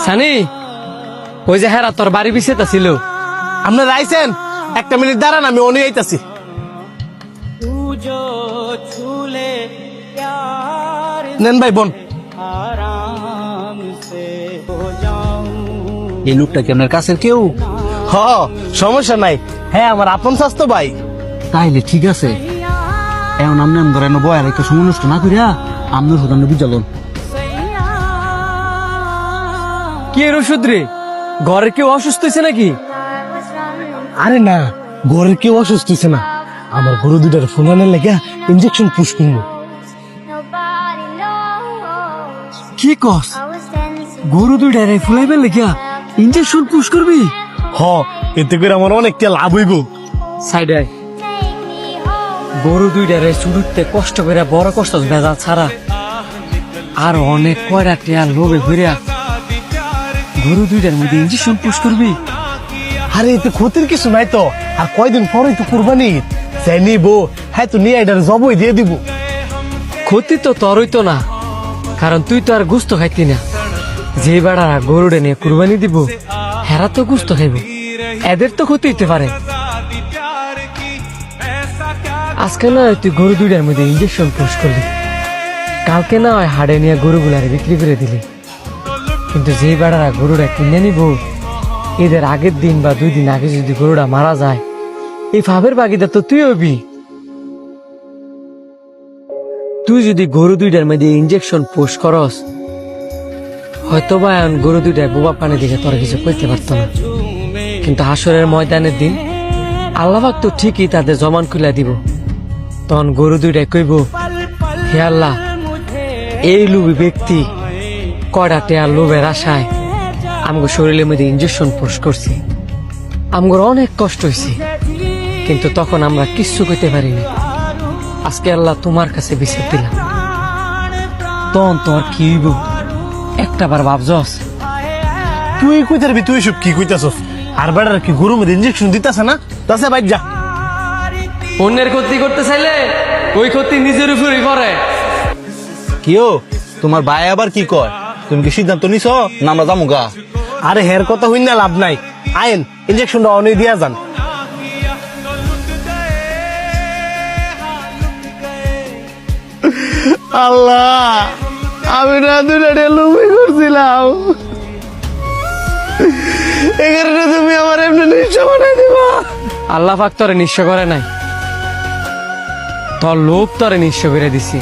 সানি, ওই যে হেরা তোর বাড়ি পিছিয়ে ছিল। আপনারা আইছেন? একটা মিনিট দাঁড়ান, আমি অনেক আইতাছি। নেন ভাই বোন। এই লোকটা কি আপনার কাছের কেউ? হ, সমস্যা নাই। হ্যাঁ, আমার আপন স্বাস্থ্য ভাই। তাইলে ঠিক আছে। এখন আপনি আম ধরেন বয়ার একটা সময় নষ্ট না করিয়া আপনার হতান্ন বুঝালন। কি এর ওষুধ রে? ঘরে কেউ অসুস্থ হয়েছে নাকি? আরে না, ঘরের কেউ অসুস্থ হয়েছে না। আমার গরু দুটার ফুলানের লেগে ইঞ্জেকশন পুশ করবো। কি কস? গরু দুইটারে ফুলাইবার লেগিয়া ইঞ্জেকশন পুশ করবি? হ, এতে করে আমার অনেকটা লাভ হইব। সাইডে গরু দুইটারে চুরুতে কষ্ট করে বড় কষ্ট ভেজা ছাড়া আর অনেক কয়টা টিয়ার লোভে ঘুরিয়া গরু দুইটার মধ্যে ইঞ্জেকশন পুশ করবি? আরে এতে ক্ষতির কিছু নাই তো। আর কয়দিন পরে তো কুরবানি, যাই নিবো। হ্যাঁ, তো নিয়ে এটার জবই দিয়ে দিব। ক্ষতি তো তোরই তো না, কারণ তুই তো আর গুস্ত খাইতি না। যে বেড়ারা গরুড়ে নিয়ে কুরবানি দিব হেরা তো গুস্ত খাইব, এদের তো ক্ষতি হইতে পারে। আজকে না হয় তুই গরু দুইটার মধ্যে ইঞ্জেকশন পুশ করলি, কালকে না হয় হাড়ে নিয়ে গরুগুলারে বিক্রি করে দিলি। কিন্তু যে বেড়ারা গরুটা কিনে নিব, এদের আগের দিন বা 2 দিন আগে যদি গরুটা মারা যায়, এই ভাবের বাগিদার তো তুই হবি। তুই যদি গরু দুইটার মধ্যে ইঞ্জেকশন পুশ করস, হয়তো বা এখন গরু দুইটার বোবা পানি দিকে তোর কিছু কইতে পারতো না। কিন্তু হাসরের ময়দানের দিন আল্লাহ পাক তো ঠিকই তাদের জমান খুলে দিব। তখন গরু দুইটাই কইব, হে আল্লাহ, এই লোভী ব্যক্তি কয়টা টেয়ার লোভের আশায় আমগো শরীরের মধ্যে ইঞ্জেকশন পুশ করছি, আমগোর অনেক কষ্ট হয়েছে, কিন্তু তখন আমরা কিচ্ছু কইতে পারিনি। আজকে আল্লাহ তোমার কাছে বিচার দিলাম, তখন তোর কি হইব একটা বার ভাবছস? তুই কই তারবি? তুই সব কি কইতাছস? আর বেড়ার কি গরু মেরে ইঞ্জেকশন দিতাছে না? তাছে বাইর যা। অন্যের ক্ষতি করতে চাইলে ওই ক্ষতি নিজের উপরই করে। কিও তোমার ভাই আবার কি কয়? তুমি কি সিদ্ধান্ত নিছ না আমরা যাবো গা? আরে হের কথা হইন না, লাভ নাই। আইন, ইঞ্জেকশনটা অনেক দিয়া যান। আল্লাহ, আমি না দুটা লুমি করছিলাম, এই কারণে তুমি আমার এমনি নিঃস্ব বানাই দিবা। আল্লাহ পাক তোরে নিঃস্ব করে নাই, তোর লোভ তোরে নিঃস্ব করে দিছি।